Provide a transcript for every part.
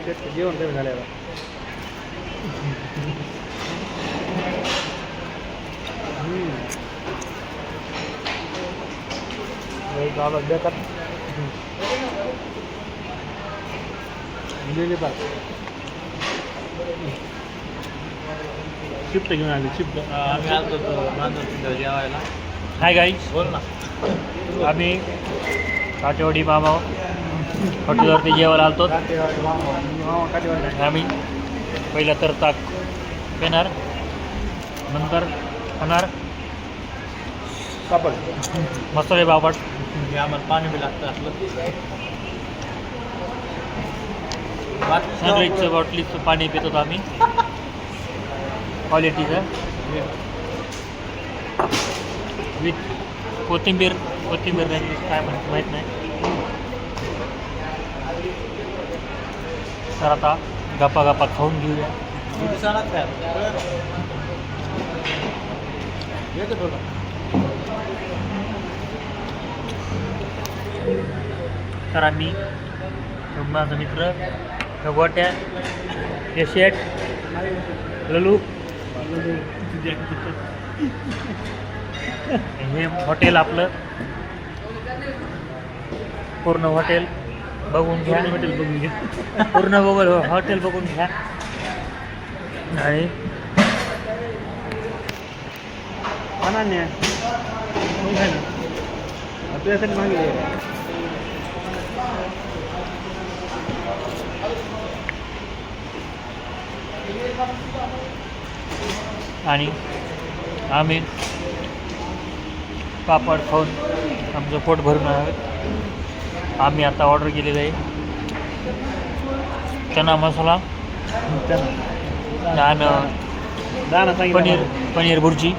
जेवण कमी झालं बेकार शिफ्ट घेऊन आली शिफ्ट आम्ही आलो होतो जेवायला. हाय गाईज, बोल ना. आम्ही काटेवाडी मामा हॉटेलवरती जेवायला आलतो. आम्ही पहिला तर ताक पेणार, नंतर खाणार पापड मसाले पापड. आम्हाला पाणी बी लागतं असलं. सनराईजचं बॉटलीचं पाणी पित होतो आम्ही, क्वालिटीचं विथ कोथिंबीर नाही काय म्हणत माहीत नाही. तर आता गप्पा खाऊन घेऊया. तर आम्ही माझा मित्र गोट्या, यशेट, ललू, हे हॉटेल आपलं पूर्ण हॉटेल बघून घ्या. पूर्ण हॉटेल बघून घ्या. आणि अनन्या तुझ्यासाठी मागले आणि आम्ही पापड खाऊन आमचं पोट भरून आहोत. आम्ही आता ऑर्डर केलेलं आहे चना मसाला आणि पनीर भुर्जी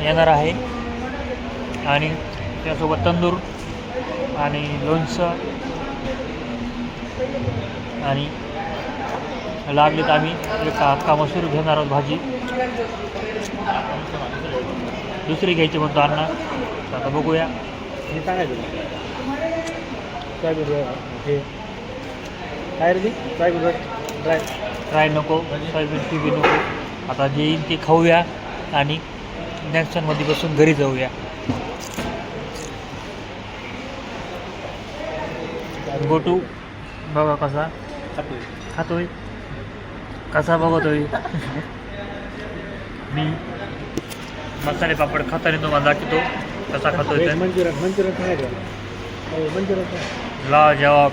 येणार आहे, आणि त्यासोबत तंदूर आणि लोणचं, आणि लागले तर आम्ही एक हक्का मसूर घेणार आहोत भाजी. दुसरी घ्यायची म्हणतो अण्णा, आता बघूया. हे सांगायचं सोयाबीन हे काय रे सोयाबीन ट्राय नको, सोयाबीन टी नको. आता जे येईल ते खाऊया आणि जंक्शनमध्ये बसून घरी जाऊया. गोटू बघा कसा खातोय, कसा बघतोय. मी मसाले पापड खाताना तुम्हाला दाखवतो कसा खातोय. मंचुरियन सांगायचं मंचुरियन लाजवाब.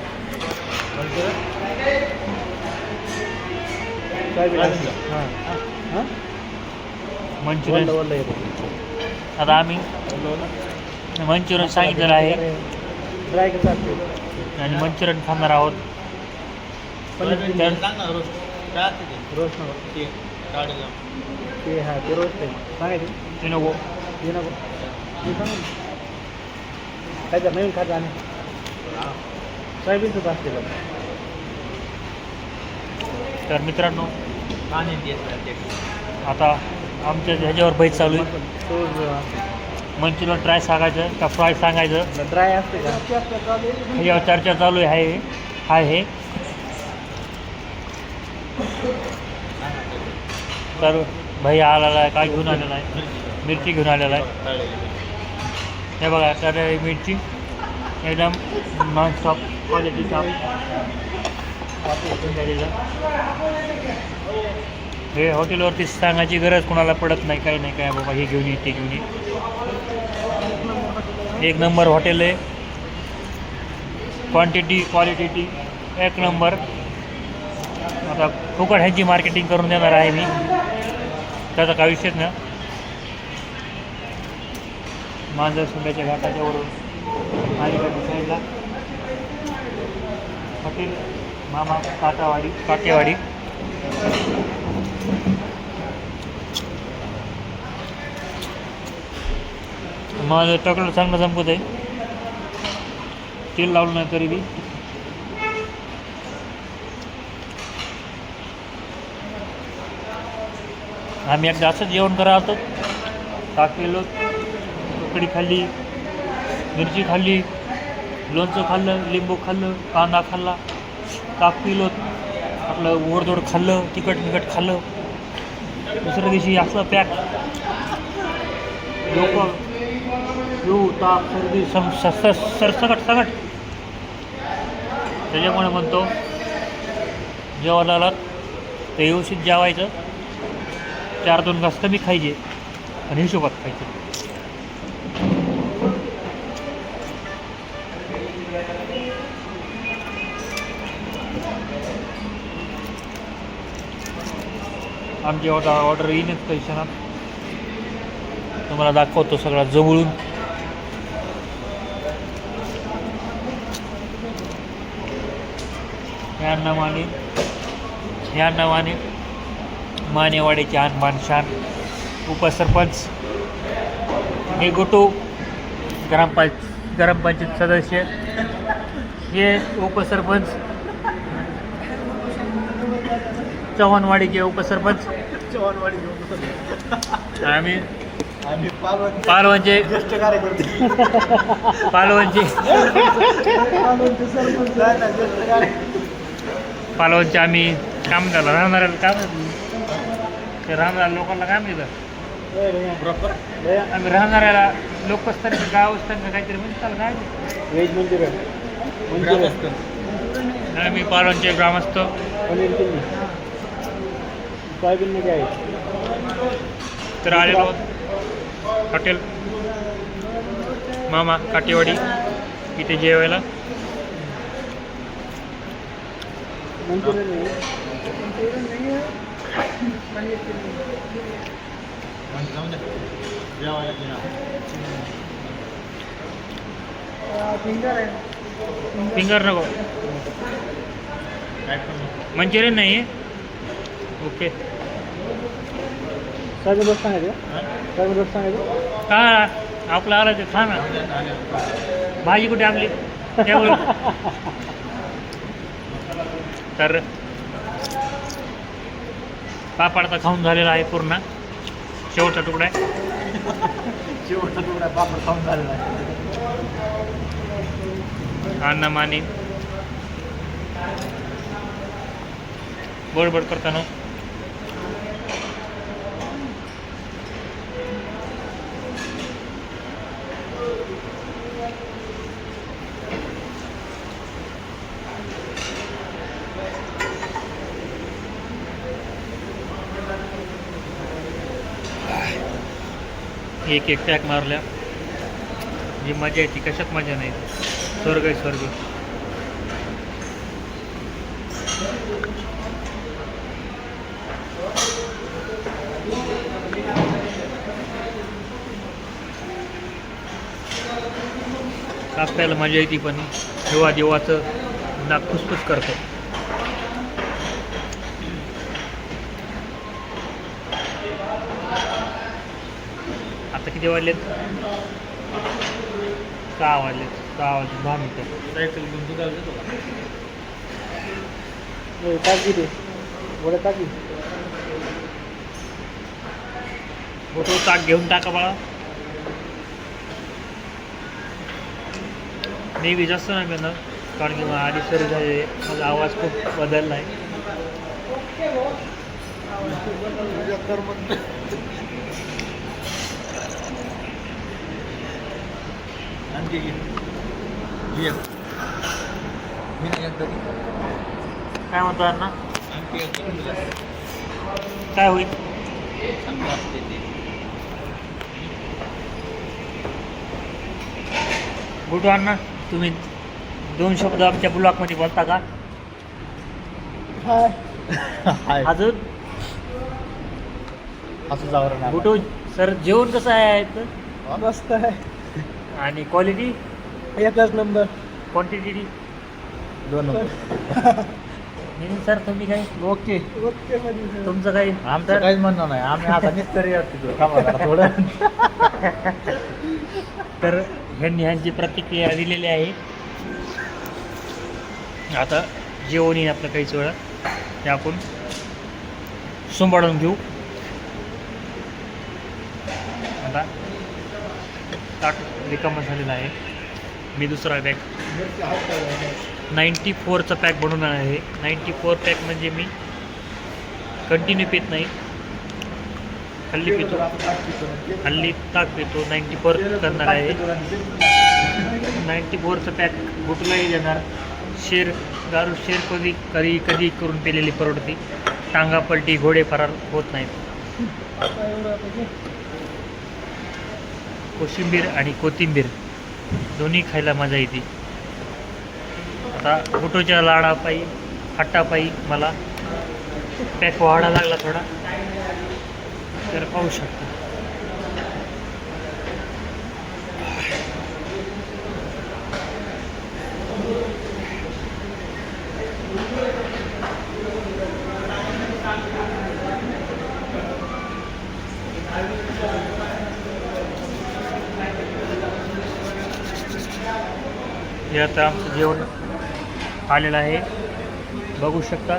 मंचुरियन. आता आम्ही मंचुरियन सांगितलेलं आहे ड्राय कसं असते आणि मंचुरियन खाणार आहोत. रोस्ट ते हा ते रोस्ट आहे सांगायचं ते नको. ते नको ते सांग काय तर नवीन खातं आणि सोयाबीनच असते बघ. तर मित्रांनो, पाणी देत आता आमच्या ह्याच्यावर बैठ चालू आहे. मंचुरियन ट्राय सांगायचं का फ्राय सांगायचं, ड्राय असते का ह्याच्यावर चर्चा चालू आहे. आहे तर भैया आलेला आहे. काय घेऊन आलेला आहे? मिरची घेऊन आलेला आहे. हे बघा, तर मिरची एकदम नॉनस्टॉप क्वालिटीचा. हे हॉटेलवरती सांगायची गरज कोणाला पडत नाही, काही नाही काय बाबा हे घेऊन ये ते घेऊन ये. एक नंबर हॉटेल आहे, क्वांटिटी क्वालिटी एक नंबर. आता फुकट ह्यांची मार्केटिंग करून देणार आहे मी, त्याचा काही विषयच ना. मांजर सुंब्याच्या घाटाच्या वरून अलीकडच्या साईडला हॉटेल मामा काटेवाडी. माझं टकलं चांगलं जमकत आहे, तेल लावलं नाही तरी बी. आम्ही एकदा असंच जेवण करा होतो, ताक केलं, ककडी खाल्ली, मिरची खाल्ली, लोणचं खाल्लं, लिंबू खाल्लं, कांदा खाल्ला, ताक पिलो, आपलं ओढदोड खाल्लं, तिखट खाल्लं. दुसऱ्या दिवशी असलं पॅक डोकं येऊ ताप सर्दी सरसकट. त्याच्यामुळे म्हणतो जेवायला आलात तर व्यवस्थित जेवायचं, 4-2 घास कमी खायचे आणि हिशोबात खायचं. आमची ऑर्डर येईनच काही क्षणात. तुम्हाला दाखवतो सगळा जवळून. या नावाने मानेवाडीचे आणबान शान उपसरपंच हे गोटू ग्रामपंचायत सदस्य, हे उपसरपंच चव्हाणवाडीचे उपसरपंच, आम्ही पालवांचे ज्येष्ठ कार्यकर्ते. पालवांचे आम्ही काम झालं राहणाऱ्याला काम ते राहणाऱ्या लोकांना काम दिलं. आम्ही राहणाऱ्याला लोकस्थानिक गावस्थानिक काहीतरी म्हणतात काय व्हेज मंचुरियन. आम्ही पालवांचे ग्रामस्थ. पनीर चिल्ली, सोयाबीन मध्ये आहे. तर आलेलो हॉटेल मामा काटेवाडी इथे जेवायला. मंचुरियन नाही. फिंगर नको, मंचुरियन नाही आहे. ओके, सोयाबीन रोज सांगायचं. सोयाबीन रोज सांगायचं. का आपलं आलं ते खा ना. भाजी कुठे आपली त्यामुळे. तर पापड तर खाऊन झालेला आहे पूर्ण. शेवटचा तुकडा आहे. पापड खाऊन झालेला आहे. अन्न माने बडबड करताना एक पॅक मारल्या. जी मजा येते कशात मजा नाही. स्वर्ग आहे स्वर्ग. कापतायला मजा येते पण देवाचं नाक खुसफुस करतं. आता किती वाजलेत? 6 वाजलेत. 10 मिनिटं. सायकल घेऊन तू जातो का? टाकी दे वडे टाकी. तो ताक घेऊन टाका बाळा. मी बी जास्त नाही पेणार कारण की आधी सरी झाली. माझा आवाज खूप बदलला आहे. आणखी काय म्हणतो अण्णा? आणखी काय होईल? गुडू अण्णा, तुम्ही 2 शब्द आमच्या ब्लॉकमध्ये बोलता का? अजून असं जावं. गुडू सर जेवण कसं आहे? मस्त आहे. आणि क्वालिटी एकच नंबर. Quantity 2 number. सर तुम्ही काय? Okay okay. तुमचं काही? आमचं काहीच म्हणणं नाही. आम्ही आता निस्तरी थोडं. तर ह्यांची प्रतिक्रिया दिलेली आहे. आता जेवण येईल आपलं काहीच वेळा. ते आपण सांभाळून घेऊ. आता ताट रिकामं झालेलं आहे. मी दुसरा बॅग 94चा पॅक बनवून आहे. 94 पॅक म्हणजे मी कंटिन्यू पित नाही, हल्ली पितो, हल्ली ताक पितो. 94 करणार आहे. 94चं पॅक गुटलाही देणार. शेर दारू शेर कधी करून पेलेली परवडती. टांगा पलटी घोडे फरार होत नाहीत. कोशिंबीर आणि कोथिंबीर दोन्ही खायला मजा येते. आता फोटोच्या लाडापायी हट्टापायी मला पॅक वाढा लागला थोडा, तर पाहू शकता. हे आता आमचं जेवण आलेलं आहे, बघू शकता.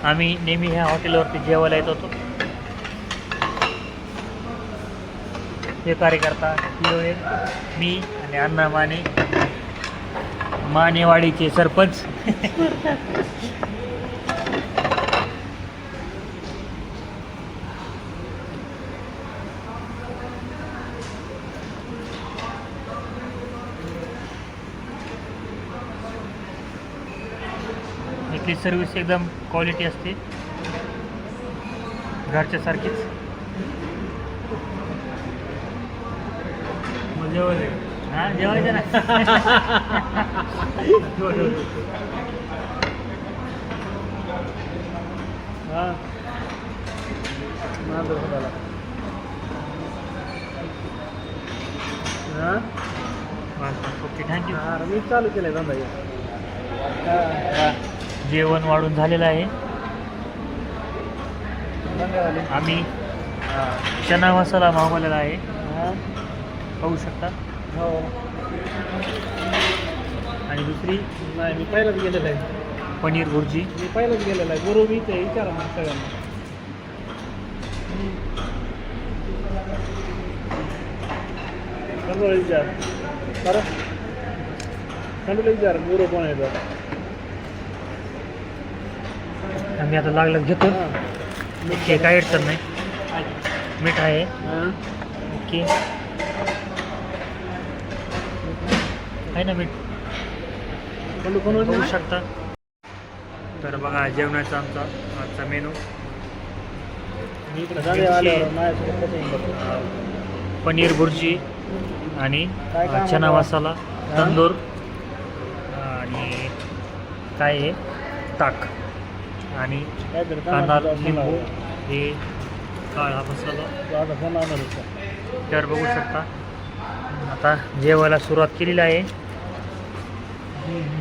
आम्ही नेहमी ह्या हॉटेलवरती जेवायला येत होतो. हे कार्यकर्ता मी आणि अण्णा मानेवाडीचे सरपंच. इथली सर्विस एकदम क्वालिटी असते, घरच्यासारखीच. हां जेवायचं ना. हां ओके थँक्यू. मी चालू केलं धंदा. जेवण वाढून झालेलं आहे. आम्ही चना मसाला मागवलेला आहे, पाहू शकता. हो. आणि दुसरी नाही, मी पहिलाच गेलेलं आहे. पनीर भुर्जी. मी पहिलाच गेलेला आहे. गुरु मीच आहे, विचारा मग सगळ्यांना. खंडोळी विचार बरं, खंडोळी विचार गुरु कोण आहे तर. आम्ही आता लागलं घेतो. ओके काय अडचण नाही. मीठ आहे. ओके आहे ना मीठ, बघू शकता. तर बघा जेवणाचा आमचा आजचा मेनू. पनीर भुर्जी आणि चना मसाला, तंदूर आणि काय आहे ताक आणि कांदा लिंबू, हे काळा मसाला. तर बघू शकता आता जेवायला सुरुवात केलेली आहे.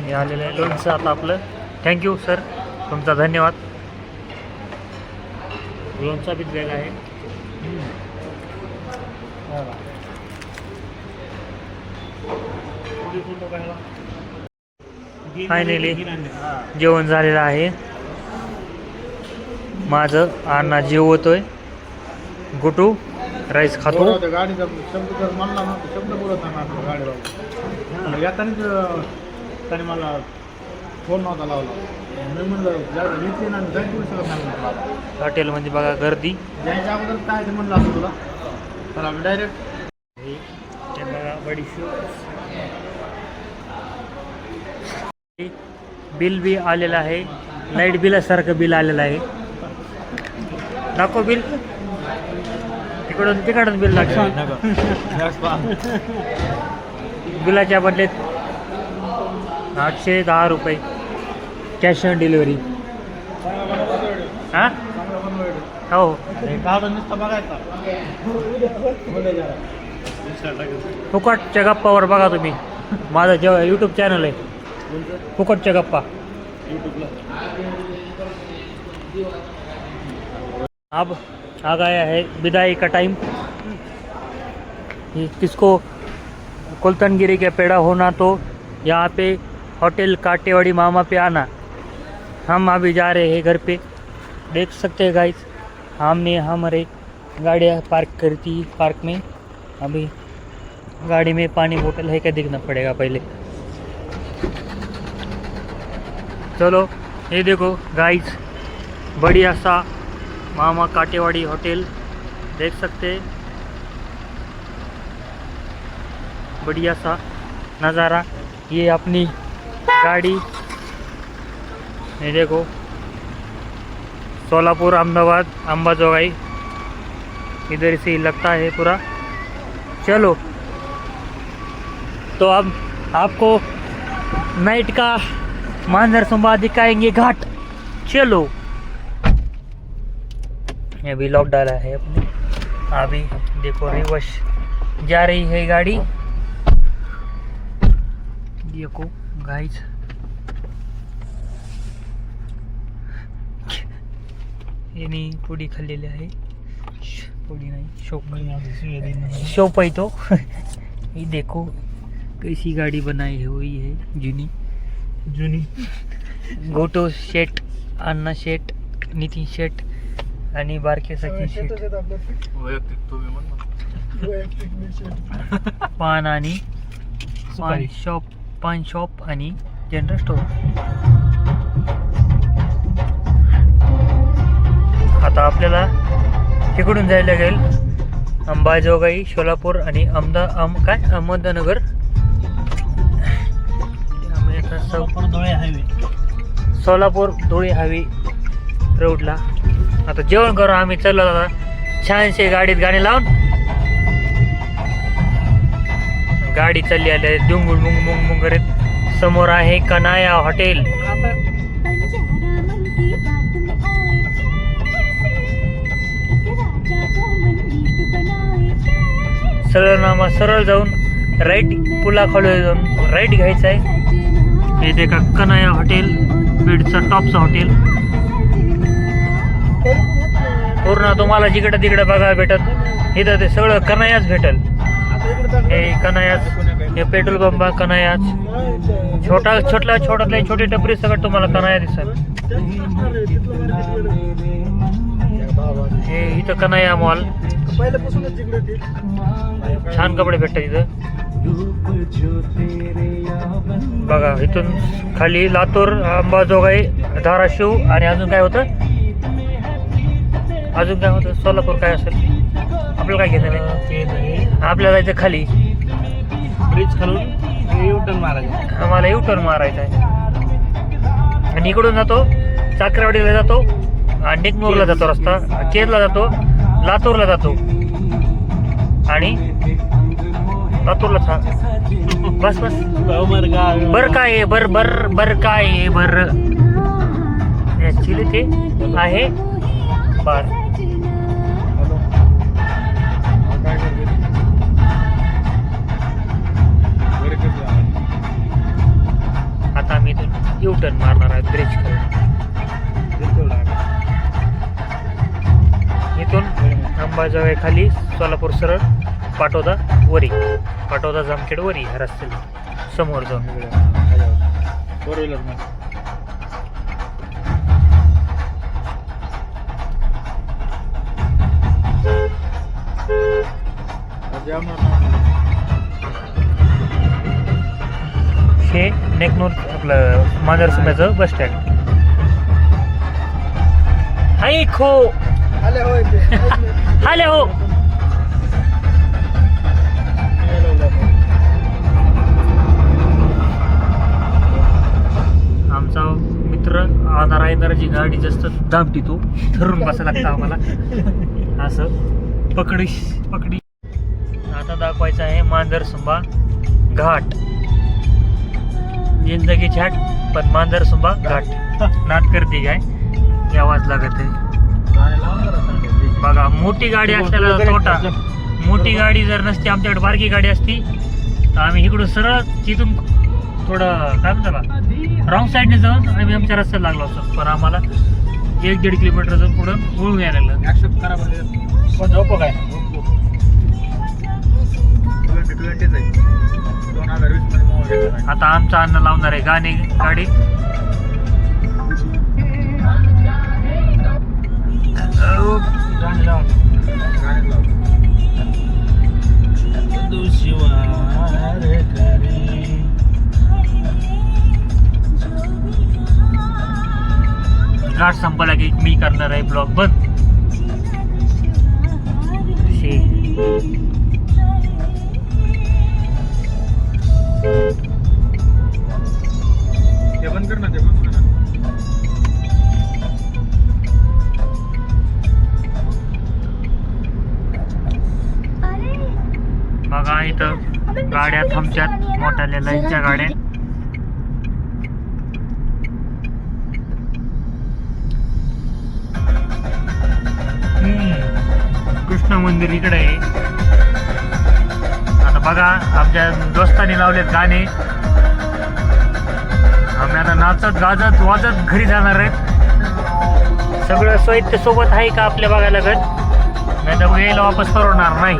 हे आलेलं आहे लोणचं आता आपलं. थँक्यू सर, तुमचा धन्यवाद. लोणचा भिजलेला आहे. फायनली जेवण झालेलं आहे माझं. अण्णा जेवतोय, गुटू राईस खातो. गाडीचा शब्द जर म्हणला ना, शब्द बोलत नाही गाडीला. येतानाच त्याने मला फोन नव्हता लावला. मी म्हणलं घेतली ना, जायची शकत नाही. हॉटेलमध्ये बघा गर्दी. जायच्या अगोदर काय ते म्हणलं असं तुला, तर आम्ही डायरेक्ट हे बघा बडीशोप. बिल बी आलेलं आहे, लाईट बिलासारखं बिल आलेलं आहे. दाखव बिल. तिकडून बिल लागतं. बिलाच्या बदल्यात 810 रुपये कॅश ऑन डिलिव्हरी. हां हो, फुकटच्या गप्पावर बघा तुम्ही. माझा जेव्हा यूट्यूब चॅनल आहे फुकटच्या गप्पा. अब आ गया है विदाई का टाइम. किसको कुलतनगिरी का पेड़ा होना तो यहाँ पे होटल काटेवाड़ी मामा पे आना. हम अभी जा रहे हैं घर पे। देख सकते हैं गाइस, हमने हमारे गाड़ियाँ पार्क करी थी पार्क में। अभी गाड़ी में पानी बोतल है क्या देखना पड़ेगा पहले। चलो ये देखो गाइस, बढ़िया सा मामा काटेवाड़ी होटल देख सकते हैं। बढ़िया सा नज़ारा। ये अपनी गाड़ी, ये देखो सोलापुर अहमदाबाद अंबाजोगाई इधर से ही लगता है पूरा। चलो तो अब आपको नाइट का मांजर सुंबा दिखाएंगे घाट। चलो अभी लॉक डाला है अपने। अभी देखो रिवर्स जा रही है गाडी। देखो गाइस, यांनी पुडी खाल्लेली आहे। पुडी नाही, शोप आहे तो। ये देखो कैसी गाड़ी बनाई हुई है, जुनी। गोटो शेट, अण्णा शेट, नितीन शेट आणि बारके सचिन शेट। पान आणि पान शॉप आणि जनरल स्टोर। आता आपल्याला तिकडून जायला लागेल अंबाजोगाई, सोलापूर आणि अहमदनगर। सोलापूर धुळे हायवे रोडला आता जेवण करू आम्ही। चलो दादा, छानसे गाडीत गाणे लावून गाडी चालली आली डुंगुळ मुंग मुंग मुंग करत। समोर आहे कनाया हॉटेल। सरळ जाऊन राईट, पुलाखाली जाऊन राईट घ्यायचं आहे। हे देखा कनाया हॉटेल, बीडचं टॉपचं हॉटेल। पूर्ण तुम्हाला जिकडे तिकडे बघायला भेटत, इथं ते सगळं कनायाच भेटल। हे कनायाच, हे पेट्रोल पंप कनायाच, छोट्यातल्या छोटी टपरी सगळं तुम्हाला कनाया दिसेल। हे इथं कनाया मॉल, छान कपडे भेटतात इथं बघा। इथून खाली लातूर, अंबाजोगाई, धाराशिव आणि अजून काय होतं सोलापूर काय असेल आपल्याला काय घेतं नाही। आपल्याला जायचं खाली ब्रिज खालून युटर्न मारायचं, आम्हाला युटर्न मारायचा आहे। आणि इकडून जातो चाकरवाडीला जातो, नेकनूरला जातो रस्ता, केरला जातो, लातूरला जातो आणि लातूरला बस बर काय बर ऍक्च्युली ते आहे बार। आता आम्ही इथून युटर्न मारणार आहे ब्रिज खाली। इथून अंबाजोगाई खाली, सोलापूर सरळ, पाटोदा वरी, पाटोदा जामखेड वरी ह्या रस्त्याला समोर जाऊन 4 व्हीलर मध्ये। हे नेकनूर आपलं मांजरसुंब्याचं बस स्टँड। हाय खो आले हो। आमचा मित्र आधार आहे, गाडी जास्त दामटी तो ठरून बसायला लागतं आम्हाला असं पकडी। आता दाखवायचं आहे मांजरसुंबा घाट। जिंदगी छाट पण मांजरसुंबा घाट। नाट करते काय आवाज लागत आहे बघा। मोठी गाडी असल्याला तोटा, मोठी गाडी जर नसती, आमच्याकडे बारकी गाडी असती तर आम्ही इकडून सरळ तिथून थोडं काय म्हणतो रॉंग साईडने जाऊन आम्ही आमच्या रस्त्यात लागलो असतो। पण आम्हाला 1-1.5 किलोमीटर जाऊन पुढं वळून यायला लागलं। ऍक्सेप्ट करा म्हणजे पण झोप काय 2020 आहे 2020 मध्ये मोबाईल घेतला। आता आमचा अन्न लावणार आहे गाडी। घाट संपला की मी करणार आहे ब्लॉग बंद. ते बंद कर ना, ते बंद कर ना. बघा इथं गाड्या थांबतात, मोठ्या लाईनच्या गाड्या. कृष्ण मंदिर इकडे आहे. आता बघा आमच्या दोस्तांनी लावलेत गाणे. आम्ही आता नाचत गाजत वाजत घरी जाणार आहेत. सगळं साहित्य सोबत आहे का आपल्या बघायला लागत, नाही तर यायला वापस परवणार नाही.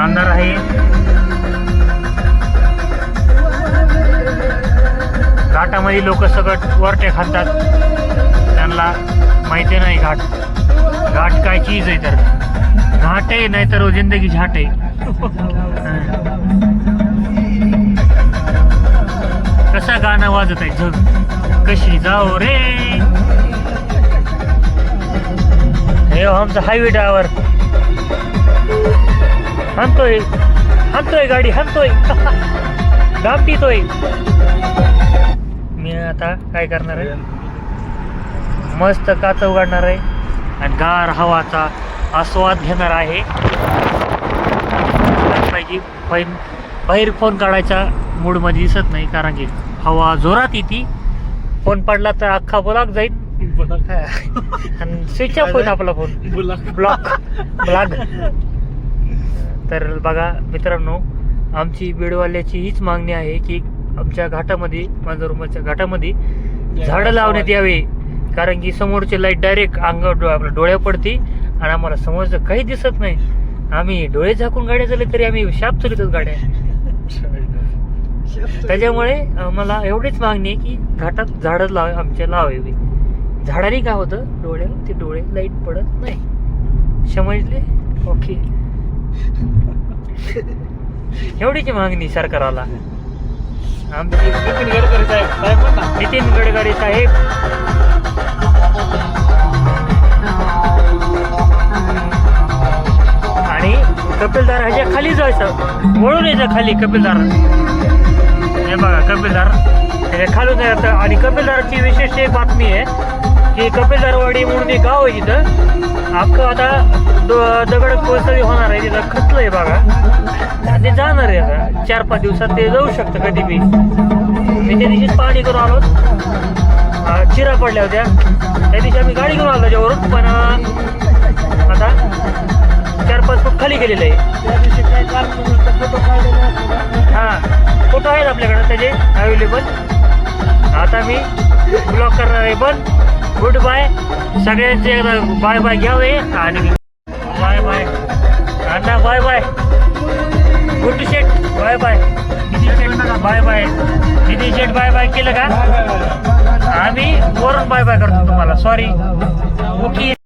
अंधार आहे. घाटामध्ये लोक सगळं वरटे खातात, त्यांना माहिती नाही घाट काय चीज आहे. तर घाट आहे नाही तर जिंदगी झाट आहे. कसा गाणं वाजत आहे, झग कशी जाओ रे. हे आमचा हायवे ड्रायव्हर हाणतोय गाडी, हाणतोय दामटीतोय. मी आता काय करणार आहे, मस्त काच उघडणार आहे आणि गार हवाचा आस्वाद घेणार आहे. पाहिजे बाहेर फोन काढायचा मूडमध्ये दिसत नाही, कारण की हवा जोरात येते. फोन पडला तर अख्खा ब्लॉक जाईल आणि स्विच ऑफ होईल आपला फोन, ब्लॉक. तर बघा मित्रांनो, आमची बीडवाल्याची हीच मागणी आहे की आमच्या घाटामध्ये, माझ्या रूमच्या घाटामध्ये झाडं लावण्यात यावे. कारण की समोरची लाईट डायरेक्ट अंगावर आपल्या डोळ्या पडते आणि आम्हाला समोरचं काही दिसत नाही. आम्ही डोळे झाकून गाड्या चालले तरी आम्ही शाप चालवतोच गाड्या. त्याच्यामुळे आम्हाला एवढीच मागणी आहे की घाटात झाडं आमच्या लावावी. झाडाने काय होतं, डोळ्यावर डोळे लाईट पडत नाही. समजले? ओके. एवढीची मागणी सरकाराला आमची. नितीन गडकरी साहेब आणि कपिलदार ह्याच्या खाली जायचं, वळून यायचं खाली कपिलदार. हे बघा कपिलदार त्याच्या खालून जायचं. आणि कपिलदारची विशेष एक बातमी आहे की कपिलदारवाडी म्हणून एक गाव आहे तिथं. अख्खं आता दगड कोसळी होणार आहे, तिथं खचलंय बघा. ते जाणार आहे आता 4-5 दिवसात, ते जाऊ शकतं कधी बी. मी त्या दिवशीच पाणी करून आलो, चिरा पडल्या होत्या त्या दिवशी. आम्ही गाडी घेऊन आलो त्याच्यावरून, पण आता 4-5 फूट खाली गेलेलं आहे. हां, फोटो आहेत आपल्याकडं त्याचे अवेलेबल. आता मी ब्लॉक करणार आहे बंद. गुड बाय सगळ्यांचे, बाय बाय घ्यावे आणि बाय बाय अण्णा, बाय बाय. गुड शेट बाय बाय. निधी शेट बाय बाय. निधी शेट बाय बाय केलं का? आम्ही वरून बाय बाय करतो तुम्हाला. सॉरी. ओके.